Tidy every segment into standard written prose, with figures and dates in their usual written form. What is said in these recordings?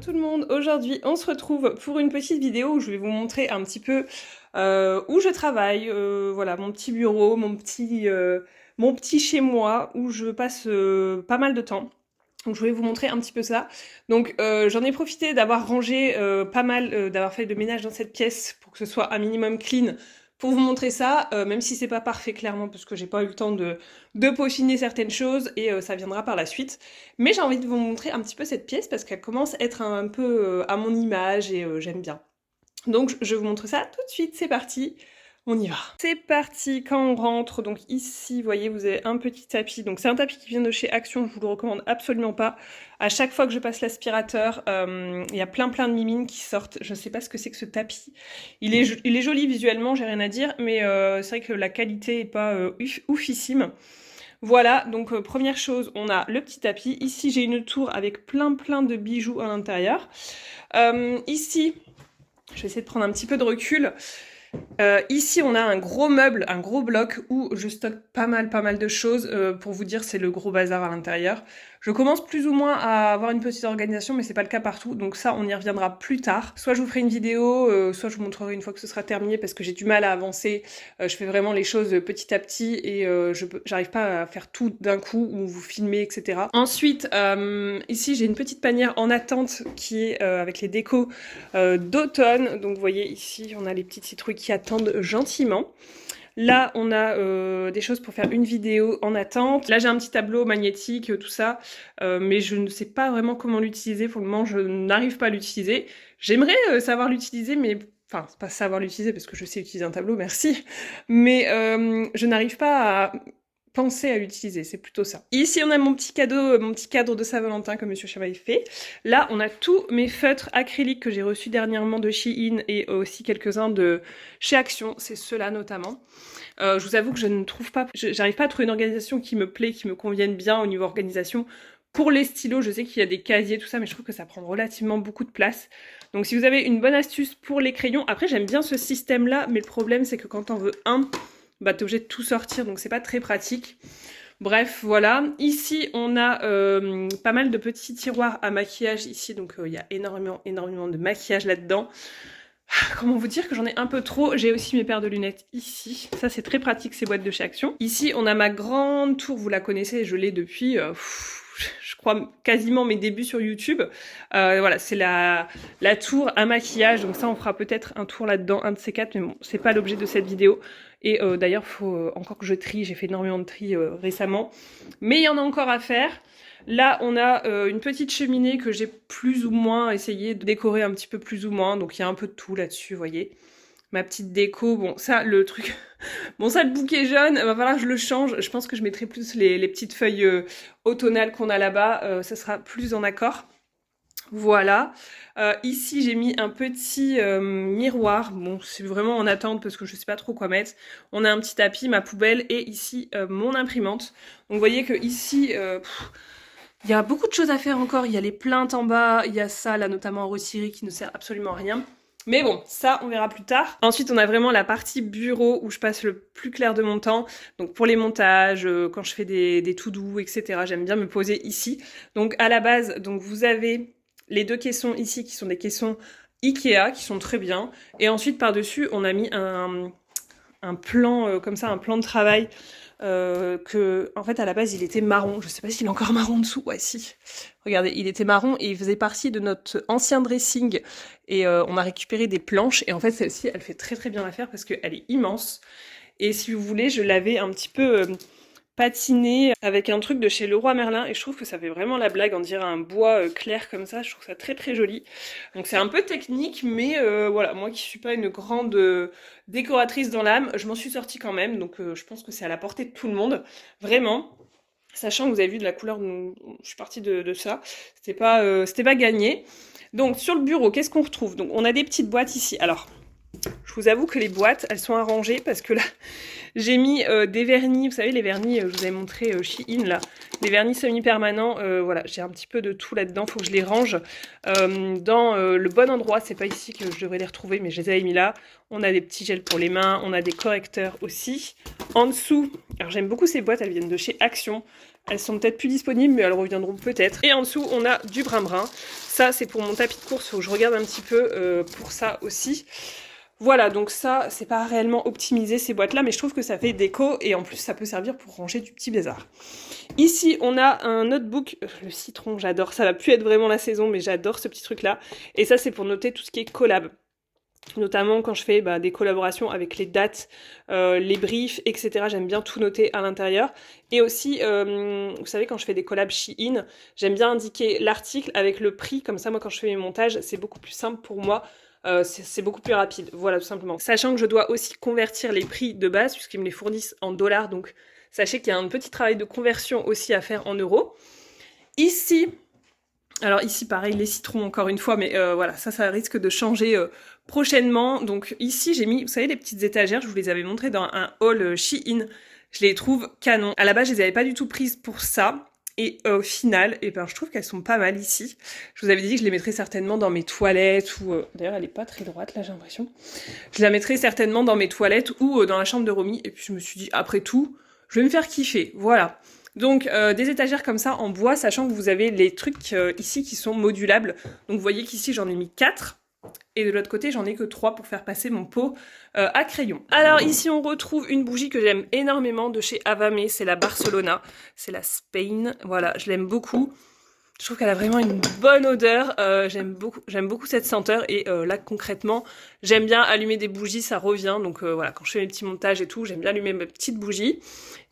tout le monde, aujourd'hui on se retrouve pour une petite vidéo où je vais vous montrer un petit peu où je travaille, voilà mon petit bureau, mon petit chez moi où je passe pas mal de temps. Donc je voulais vous montrer un petit peu ça. Donc j'en ai profité d'avoir rangé pas mal, d'avoir fait le ménage dans cette pièce pour que ce soit un minimum clean pour vous montrer ça, même si c'est pas parfait clairement parce que j'ai pas eu le temps de peaufiner certaines choses et ça viendra par la suite. Mais j'ai envie de vous montrer un petit peu cette pièce parce qu'elle commence à être un peu à mon image et j'aime bien. Donc je vous montre ça tout de suite, c'est parti. On y va. C'est parti, quand on rentre, donc ici, vous voyez, vous avez un petit tapis. Donc c'est un tapis qui vient de chez Action, je vous le recommande absolument pas. À chaque fois que je passe l'aspirateur, il y a plein de mimines qui sortent. Je ne sais pas ce que c'est que ce tapis. Il est joli visuellement, j'ai rien à dire, mais c'est vrai que la qualité est pas oufissime. Voilà, donc première chose, on a le petit tapis. Ici, j'ai une tour avec plein de bijoux à l'intérieur. Ici, je vais essayer de prendre un petit peu de recul. Ici, on a un gros meuble, un gros bloc où je stocke pas mal de choses. Pour vous dire, c'est le gros bazar à l'intérieur. Je commence plus ou moins à avoir une petite organisation, mais c'est pas le cas partout. Donc ça, on y reviendra plus tard. Soit je vous ferai une vidéo, soit je vous montrerai une fois que ce sera terminé parce que j'ai du mal à avancer. Je fais vraiment les choses petit à petit et j'arrive pas à faire tout d'un coup ou vous filmer, etc. Ensuite, ici, j'ai une petite panière en attente qui est avec les décos d'automne. Donc vous voyez ici, on a les petites citrouilles qui attendent gentiment. Là, on a des choses pour faire une vidéo en attente. Là, j'ai un petit tableau magnétique, tout ça, mais je ne sais pas vraiment comment l'utiliser. Pour le moment, je n'arrive pas à l'utiliser. J'aimerais savoir l'utiliser, mais... Enfin, pas savoir l'utiliser parce que je sais utiliser un tableau, merci. Mais je n'arrive pas à penser à l'utiliser, c'est plutôt ça. Ici, on a mon petit cadeau, mon petit cadre de Saint-Valentin que Monsieur Chavaille fait. Là, on a tous mes feutres acryliques que j'ai reçus dernièrement de Shein et aussi quelques-uns de chez Action, c'est ceux-là notamment. Je vous avoue que je ne trouve pas, j'arrive pas à trouver une organisation qui me plaît, qui me convienne bien au niveau organisation. Pour les stylos, je sais qu'il y a des casiers, tout ça, mais je trouve que ça prend relativement beaucoup de place. Donc si vous avez une bonne astuce pour les crayons, après j'aime bien ce système-là, mais le problème c'est que quand on veut un, bah t'es obligé de tout sortir, donc c'est pas très pratique. Bref, voilà. Ici, on a pas mal de petits tiroirs à maquillage ici, donc il y a énormément de maquillage là-dedans. Comment vous dire que j'en ai un peu trop. J'ai aussi mes paires de lunettes ici. Ça, c'est très pratique, ces boîtes de chez Action. Ici, on a ma grande tour, vous la connaissez, je l'ai depuis... je crois quasiment mes débuts sur YouTube. Voilà, c'est la tour à maquillage. Donc ça, on fera peut-être un tour là-dedans, un de ces quatre. Mais bon, c'est pas l'objet de cette vidéo. Et d'ailleurs, faut encore que je trie. J'ai fait énormément de tri récemment. Mais il y en a encore à faire. Là, on a une petite cheminée que j'ai plus ou moins essayé de décorer un petit peu plus ou moins. Donc il y a un peu de tout là-dessus, vous voyez. Ma petite déco, bon ça le truc, bon ça le bouquet jaune, va falloir que je le change, je pense que je mettrai plus les petites feuilles automnales qu'on a là-bas, ça sera plus en accord. Voilà, ici j'ai mis un petit miroir, bon c'est vraiment en attente parce que je sais pas trop quoi mettre. On a un petit tapis, ma poubelle et ici mon imprimante. Donc vous voyez que ici... il y a beaucoup de choses à faire encore, il y a les plaintes en bas, il y a ça là notamment en retirer qui ne sert absolument à rien. Mais bon, ça on verra plus tard. Ensuite on a vraiment la partie bureau où je passe le plus clair de mon temps. Donc pour les montages, quand je fais des to-do, etc. J'aime bien me poser ici. Donc à la base, donc vous avez les deux caissons ici qui sont des caissons Ikea qui sont très bien. Et ensuite par-dessus on a mis un plan comme ça, un plan de travail. Que en fait à la base il était marron, je sais pas s'il est encore marron dessous, ouais si, regardez il était marron et il faisait partie de notre ancien dressing et on a récupéré des planches et en fait celle-ci elle fait très bien l'affaire parce qu'elle est immense et si vous voulez je l'avais un petit peu patiné avec un truc de chez Leroy Merlin et je trouve que ça fait vraiment la blague, on dirait un bois clair comme ça, je trouve ça très joli. Donc c'est un peu technique mais voilà, moi qui suis pas une grande décoratrice dans l'âme, je m'en suis sortie quand même, donc je pense que c'est à la portée de tout le monde, vraiment. Sachant que vous avez vu de la couleur, je suis partie de ça, c'était pas gagné. Donc sur le bureau, qu'est-ce qu'on retrouve? Donc on a des petites boîtes ici, alors... Je vous avoue que les boîtes, elles sont arrangées parce que là, j'ai mis des vernis, vous savez les vernis, je vous avais montré Shein là, les vernis semi-permanents, voilà, j'ai un petit peu de tout là-dedans, faut que je les range dans le bon endroit, c'est pas ici que je devrais les retrouver, mais je les avais mis là. On a des petits gels pour les mains, on a des correcteurs aussi. En dessous, Alors j'aime beaucoup ces boîtes, elles viennent de chez Action. Elles sont peut-être plus disponibles, mais elles reviendront peut-être. Et en dessous, on a du brin-brin. Ça, c'est pour mon tapis de course, faut que je regarde un petit peu pour ça aussi. Voilà, donc ça, c'est pas réellement optimisé ces boîtes-là, mais je trouve que ça fait déco et en plus, ça peut servir pour ranger du petit bazar. Ici, on a un notebook, le citron, j'adore. Ça va plus être vraiment la saison, mais j'adore ce petit truc-là. Et ça, c'est pour noter tout ce qui est collab. Notamment quand je fais des collaborations avec les dates, les briefs, etc. J'aime bien tout noter à l'intérieur. Et aussi, vous savez, quand je fais des collabs Shein, j'aime bien indiquer l'article avec le prix. Comme ça, moi, quand je fais mes montages, c'est beaucoup plus simple pour moi. C'est beaucoup plus rapide, voilà, tout simplement. Sachant que je dois aussi convertir les prix de base, puisqu'ils me les fournissent en dollars. Donc, sachez qu'il y a un petit travail de conversion aussi à faire en euros. Ici... Alors ici, pareil, les citrons encore une fois, mais voilà, ça risque de changer prochainement. Donc ici, j'ai mis, vous savez, les petites étagères, je vous les avais montrées dans un haul Shein. Je les trouve canon. À la base, je les avais pas du tout prises pour ça. Et au final, je trouve qu'elles sont pas mal ici. Je vous avais dit que je les mettrais certainement dans mes toilettes ou... D'ailleurs, elle est pas très droite, là, j'ai l'impression. Je la mettrais certainement dans mes toilettes ou dans la chambre de Romy. Et puis je me suis dit, après tout, je vais me faire kiffer. Voilà. Donc des étagères comme ça en bois, sachant que vous avez les trucs ici qui sont modulables. Donc vous voyez qu'ici j'en ai mis 4. Et de l'autre côté, j'en ai que 3 pour faire passer mon pot à crayon. Alors ici, on retrouve une bougie que j'aime énormément de chez Avamé. C'est la Barcelona. C'est la Spain. Voilà, je l'aime beaucoup. Je trouve qu'elle a vraiment une bonne odeur. J'aime beaucoup cette senteur. Et là, concrètement, j'aime bien allumer des bougies. Ça revient. Donc voilà, quand je fais mes petits montages et tout, j'aime bien allumer mes petites bougies.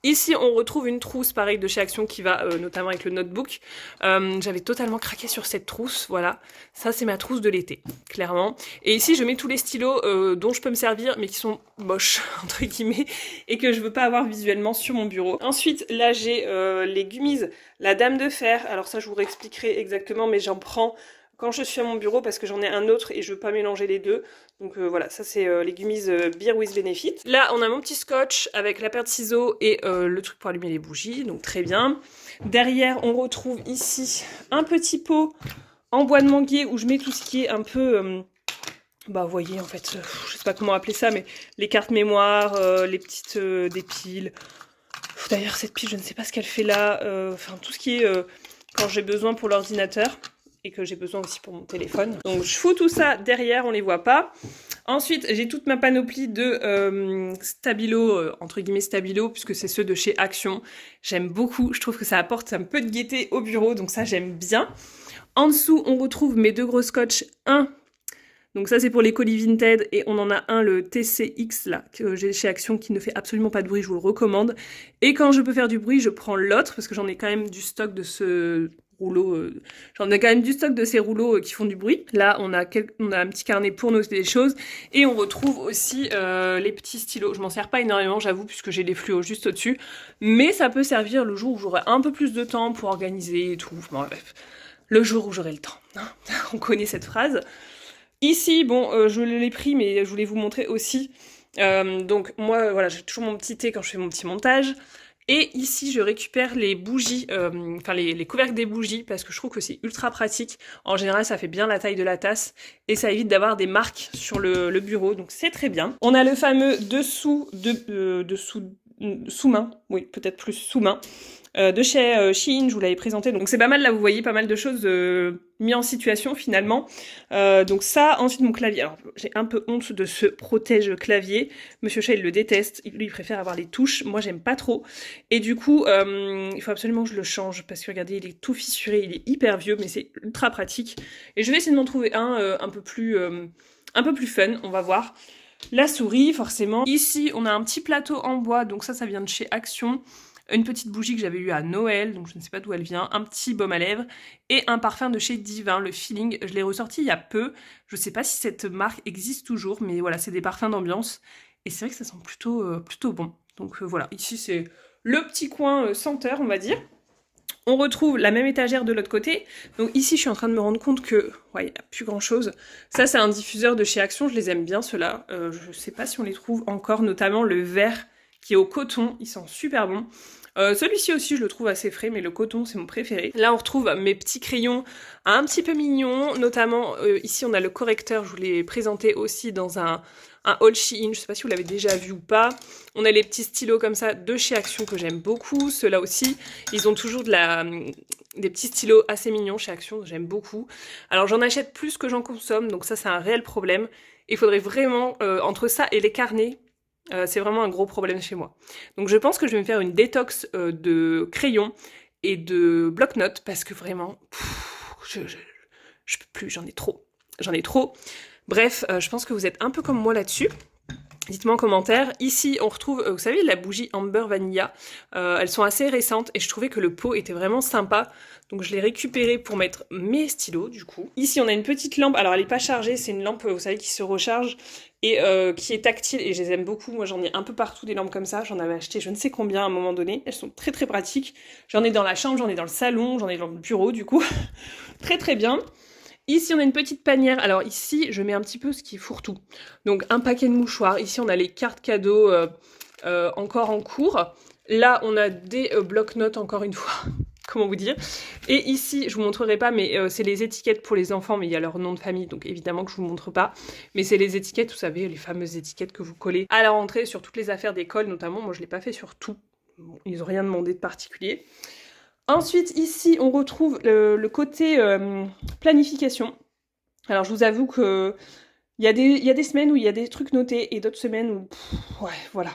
Ici, on retrouve une trousse, pareil, de chez Action qui va notamment avec le notebook. J'avais totalement craqué sur cette trousse, voilà. Ça, c'est ma trousse de l'été, clairement. Et ici, je mets tous les stylos dont je peux me servir, mais qui sont moches, entre guillemets, et que je veux pas avoir visuellement sur mon bureau. Ensuite, là, j'ai les gummies, la Dame de Fer. Alors ça, je vous réexpliquerai exactement, mais j'en prends quand je suis à mon bureau parce que j'en ai un autre et je veux pas mélanger les deux. Donc voilà, ça c'est les gummies Beer with Benefit. Là, on a mon petit scotch avec la paire de ciseaux et le truc pour allumer les bougies, donc très bien. Derrière, on retrouve ici un petit pot en bois de manguier où je mets tout ce qui est un peu... vous voyez, en fait, je sais pas comment appeler ça, mais les cartes mémoire, les petites des piles. D'ailleurs, cette pile, je ne sais pas ce qu'elle fait là. Enfin, tout ce qui est quand j'ai besoin pour l'ordinateur. Et que j'ai besoin aussi pour mon téléphone. Donc je fous tout ça derrière, on les voit pas. Ensuite, j'ai toute ma panoplie de stabilo, entre guillemets stabilo, puisque c'est ceux de chez Action. J'aime beaucoup, je trouve que ça apporte un peu de gaieté au bureau, donc ça j'aime bien. En dessous, on retrouve mes deux gros scotch. Donc ça c'est pour les colis Vinted et on en a un, le TCX là, que j'ai chez Action qui ne fait absolument pas de bruit, je vous le recommande. Et quand je peux faire du bruit, je prends l'autre parce que j'en ai quand même du stock de ce rouleau. J'en ai quand même du stock de ces rouleaux qui font du bruit. Là on a un petit carnet pour noter des choses et on retrouve aussi les petits stylos. Je m'en sers pas énormément j'avoue puisque j'ai les fluos juste au-dessus. Mais ça peut servir le jour où j'aurai un peu plus de temps pour organiser et tout. Bon, bref, le jour où j'aurai le temps. Hein. On connaît cette phrase. Ici, bon, je l'ai pris, mais je voulais vous montrer aussi. Donc moi, voilà, j'ai toujours mon petit thé quand je fais mon petit montage. Et ici, je récupère les bougies, enfin les couvercles des bougies, parce que je trouve que c'est ultra pratique. En général, ça fait bien la taille de la tasse, et ça évite d'avoir des marques sur le bureau, donc c'est très bien. On a le fameux sous-main, oui, peut-être plus sous-main. De chez Shein, je vous l'avais présenté, donc c'est pas mal là, vous voyez pas mal de choses mis en situation finalement. Donc ça, ensuite mon clavier, alors j'ai un peu honte de ce protège clavier, Monsieur Chat il le déteste, lui il préfère avoir les touches, moi j'aime pas trop, et du coup il faut absolument que je le change, parce que regardez il est tout fissuré, il est hyper vieux, mais c'est ultra pratique, et je vais essayer de m'en trouver un peu plus fun, on va voir. La souris forcément, ici on a un petit plateau en bois, donc ça vient de chez Action. Une petite bougie que j'avais eue à Noël, donc je ne sais pas d'où elle vient, un petit baume à lèvres, et un parfum de chez Divin, le Feeling. Je l'ai ressorti il y a peu, je ne sais pas si cette marque existe toujours, mais voilà, c'est des parfums d'ambiance, et c'est vrai que ça sent plutôt bon. Donc voilà, ici c'est le petit coin senteur, on va dire. On retrouve la même étagère de l'autre côté, donc ici je suis en train de me rendre compte que, ouais, il n'y a plus grand chose. Ça c'est un diffuseur de chez Action, je les aime bien ceux-là, je ne sais pas si on les trouve encore, notamment le vert, qui est au coton, il sent super bon. Celui-ci aussi je le trouve assez frais, mais le coton c'est mon préféré. Là on retrouve mes petits crayons un petit peu mignons, notamment ici on a le correcteur, je vous l'ai présenté aussi dans un haul Shein, je sais pas si vous l'avez déjà vu ou pas. On a les petits stylos comme ça de chez Action que j'aime beaucoup, ceux-là aussi, ils ont toujours des petits stylos assez mignons chez Action, j'aime beaucoup. Alors j'en achète plus que j'en consomme, donc ça c'est un réel problème. Il faudrait vraiment, entre ça et les carnets, c'est vraiment un gros problème chez moi. Donc je pense que je vais me faire une détox de crayons et de bloc-notes parce que vraiment, je peux plus, j'en ai trop. J'en ai trop. Bref, je pense que vous êtes un peu comme moi là-dessus. Dites-moi en commentaire. Ici, on retrouve, vous savez, la bougie Amber Vanilla. Elles sont assez récentes et je trouvais que le pot était vraiment sympa. Donc je l'ai récupéré pour mettre mes stylos, du coup. Ici, on a une petite lampe. Alors, elle n'est pas chargée. C'est une lampe, vous savez, qui se recharge et qui est tactile. Et je les aime beaucoup. Moi, j'en ai un peu partout des lampes comme ça. J'en avais acheté je ne sais combien à un moment donné. Elles sont très, très pratiques. J'en ai dans la chambre, j'en ai dans le salon, j'en ai dans le bureau, du coup. Très, très bien. Ici, on a une petite panière. Alors ici, je mets un petit peu ce qui est fourre-tout. Donc un paquet de mouchoirs. Ici, on a les cartes cadeaux encore en cours. Là, on a des blocs-notes, encore une fois. Comment vous dire? Et ici, je vous montrerai pas, mais c'est les étiquettes pour les enfants, mais il y a leur nom de famille, donc évidemment que je vous montre pas. Mais c'est les étiquettes, vous savez, les fameuses étiquettes que vous collez à la rentrée sur toutes les affaires d'école, notamment. Moi, je l'ai pas fait sur tout. Bon, ils n'ont rien demandé de particulier. Ensuite, ici, on retrouve le côté planification. Alors, je vous avoue que il y a des semaines où il y a des trucs notés et d'autres semaines où... ouais, voilà.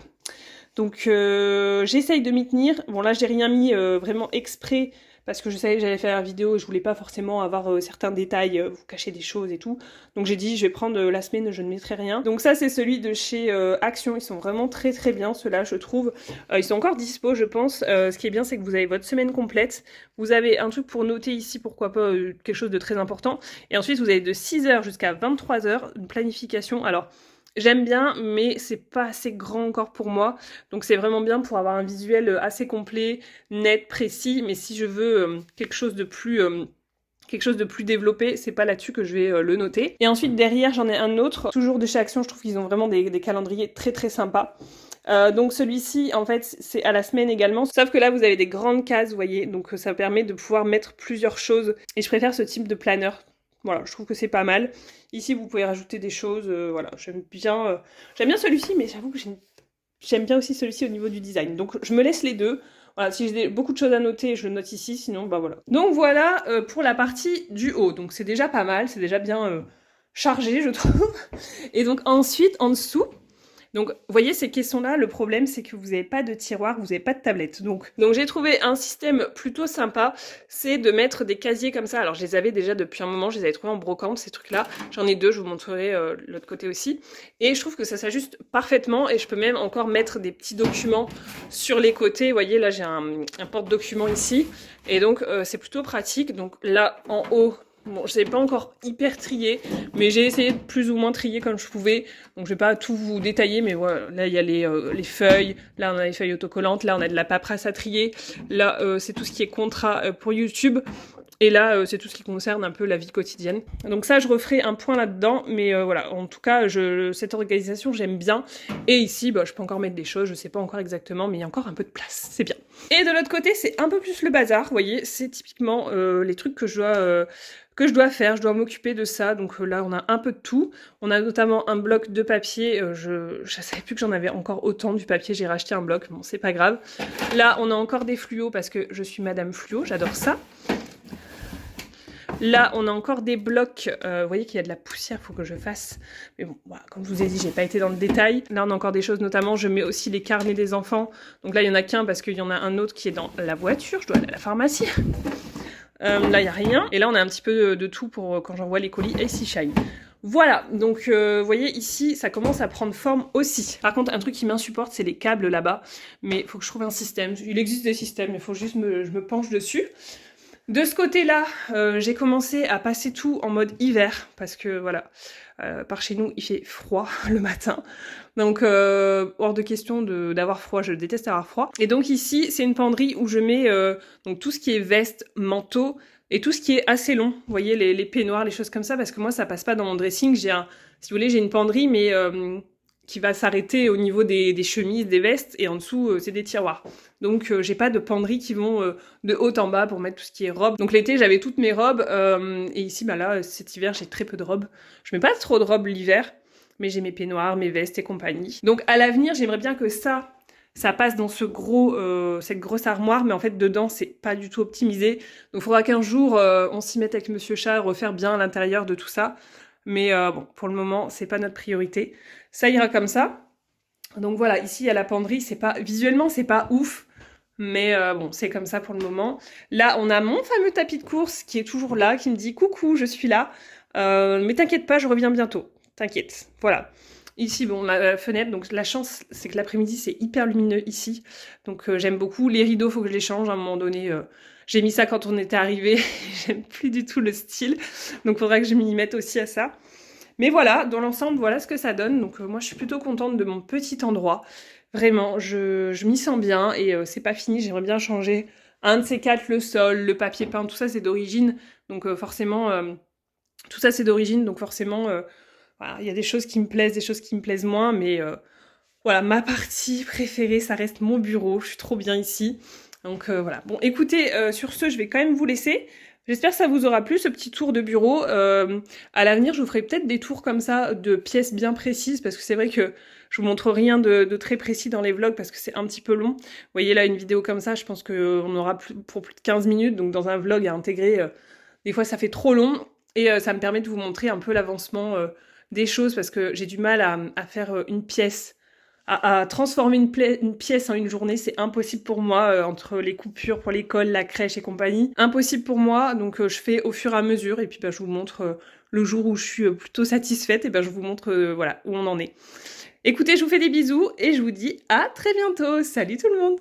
Donc, j'essaye de m'y tenir. Bon, là, j'ai rien mis vraiment exprès parce que je savais que j'allais faire la vidéo et je voulais pas forcément avoir certains détails, vous cacher des choses et tout. Donc j'ai dit je vais prendre la semaine, je ne mettrai rien. Donc ça c'est celui de chez Action, ils sont vraiment très très bien ceux-là je trouve. Ils sont encore dispo je pense. Ce qui est bien c'est que vous avez votre semaine complète. Vous avez un truc pour noter ici, pourquoi pas quelque chose de très important. Et ensuite vous avez de 6h jusqu'à 23h une planification. Alors j'aime bien, mais c'est pas assez grand encore pour moi. Donc c'est vraiment bien pour avoir un visuel assez complet, net, précis. Mais si je veux quelque chose de plus développé, c'est pas là-dessus que je vais le noter. Et ensuite derrière j'en ai un autre, toujours de chez Action, je trouve qu'ils ont vraiment des calendriers très très sympas. Donc celui-ci en fait c'est à la semaine également, sauf que là vous avez des grandes cases, vous voyez, donc ça permet de pouvoir mettre plusieurs choses. Et je préfère ce type de planeur. Voilà, je trouve que c'est pas mal. Ici, vous pouvez rajouter des choses. Voilà, j'aime bien celui-ci, mais j'avoue que j'aime bien aussi celui-ci au niveau du design. Donc, je me laisse les deux. Voilà, si j'ai beaucoup de choses à noter, je le note ici. Sinon, bah voilà. Donc, voilà pour la partie du haut. Donc, c'est déjà pas mal. C'est déjà bien chargé, je trouve. Et donc, ensuite, en dessous... Donc, vous voyez, ces caissons-là, le problème, c'est que vous n'avez pas de tiroir, vous n'avez pas de tablette. Donc j'ai trouvé un système plutôt sympa, c'est de mettre des casiers comme ça. Alors, je les avais déjà depuis un moment, je les avais trouvés en brocante, ces trucs-là. J'en ai deux, je vous montrerai l'autre côté aussi. Et je trouve que ça s'ajuste parfaitement et je peux même encore mettre des petits documents sur les côtés. Vous voyez, là, j'ai un porte-documents ici. Et donc, c'est plutôt pratique. Donc là, en haut... Bon, je n'ai pas encore hyper trié, mais j'ai essayé de plus ou moins trier comme je pouvais. Donc je vais pas tout vous détailler, mais voilà, là il y a les feuilles, là on a les feuilles autocollantes, là on a de la paperasse à trier, là c'est tout ce qui est contrat pour YouTube, et là c'est tout ce qui concerne un peu la vie quotidienne. Donc ça je referai un point là-dedans, mais voilà, en tout cas cette organisation j'aime bien. Et ici bah, je peux encore mettre des choses, je sais pas encore exactement, mais il y a encore un peu de place, c'est bien. Et de l'autre côté c'est un peu plus le bazar, vous voyez, c'est typiquement les trucs que je dois faire, je dois m'occuper de ça. Donc là, on a un peu de tout. On a notamment un bloc de papier. Je savais plus que j'en avais encore autant du papier. J'ai racheté un bloc. Bon, c'est pas grave. Là, on a encore des fluos parce que je suis Madame Fluo. J'adore ça. Là, on a encore des blocs. Vous voyez qu'il y a de la poussière, il faut que je fasse. Mais bon, voilà, comme je vous ai dit, j'ai pas été dans le détail. Là, on a encore des choses, notamment, je mets aussi les carnets des enfants. Donc là, il y en a qu'un parce qu'il y en a un autre qui est dans la voiture. Je dois aller à la pharmacie. Là, il n'y a rien. Et là, on a un petit peu de tout pour quand j'envoie les colis AC Shine. Voilà, donc vous voyez ici, ça commence à prendre forme aussi. Par contre, un truc qui m'insupporte, c'est les câbles là-bas. Mais il faut que je trouve un système. Il existe des systèmes, il faut juste je me penche dessus. De ce côté-là, j'ai commencé à passer tout en mode hiver. Parce que voilà, par chez nous, il fait froid le matin. Donc, hors de question d'avoir froid, je déteste avoir froid. Et donc ici, c'est une penderie où je mets donc tout ce qui est veste, manteau et tout ce qui est assez long. Vous voyez, les peignoirs, les choses comme ça, parce que moi, ça passe pas dans mon dressing. Si vous voulez, j'ai une penderie, mais qui va s'arrêter au niveau des chemises, des vestes, et en dessous, c'est des tiroirs. Donc j'ai pas de penderies qui vont de haut en bas pour mettre tout ce qui est robe. Donc l'été, j'avais toutes mes robes, et ici, bah là, cet hiver, j'ai très peu de robes. Je mets pas trop de robes l'hiver, mais j'ai mes peignoirs, mes vestes et compagnie. Donc à l'avenir, j'aimerais bien que ça passe dans cette grosse armoire, mais en fait dedans c'est pas du tout optimisé. Donc il faudra qu'un jour on s'y mette avec Monsieur Chat, refaire bien l'intérieur de tout ça. Mais bon, pour le moment c'est pas notre priorité. Ça ira comme ça. Donc voilà, ici il y a la penderie, visuellement c'est pas ouf, mais bon c'est comme ça pour le moment. Là on a mon fameux tapis de course qui est toujours là, qui me dit coucou, je suis là. Mais t'inquiète pas, je reviens bientôt. T'inquiète, voilà. Ici, bon, la fenêtre, donc la chance, c'est que l'après-midi, c'est hyper lumineux ici. Donc j'aime beaucoup. Les rideaux, faut que je les change à un moment donné. J'ai mis ça quand on était arrivé. J'aime plus du tout le style. Donc faudra que je m'y mette aussi à ça. Mais voilà, dans l'ensemble, voilà ce que ça donne. Donc moi, je suis plutôt contente de mon petit endroit. Vraiment, je m'y sens bien et c'est pas fini. J'aimerais bien changer un de ces quatre, le sol, le papier peint, tout ça, c'est d'origine. Donc forcément, tout ça, c'est d'origine. Donc forcément... voilà, il y a des choses qui me plaisent, des choses qui me plaisent moins, mais voilà, ma partie préférée, ça reste mon bureau. Je suis trop bien ici. Donc voilà. Bon, écoutez, sur ce, je vais quand même vous laisser. J'espère que ça vous aura plu, ce petit tour de bureau. À l'avenir, je vous ferai peut-être des tours comme ça, de pièces bien précises, parce que c'est vrai que je vous montre rien de très précis dans les vlogs, parce que c'est un petit peu long. Vous voyez là, une vidéo comme ça, je pense qu'on aura pour plus de 15 minutes, donc dans un vlog à intégrer, des fois ça fait trop long, et ça me permet de vous montrer un peu l'avancement des choses, parce que j'ai du mal à faire une pièce, à transformer une pièce en une journée, c'est impossible pour moi, entre les coupures pour l'école, la crèche et compagnie. Impossible pour moi, donc je fais au fur et à mesure, et puis bah, je vous montre le jour où je suis plutôt satisfaite, et ben je vous montre voilà, où on en est. Écoutez, je vous fais des bisous, et je vous dis à très bientôt. Salut tout le monde!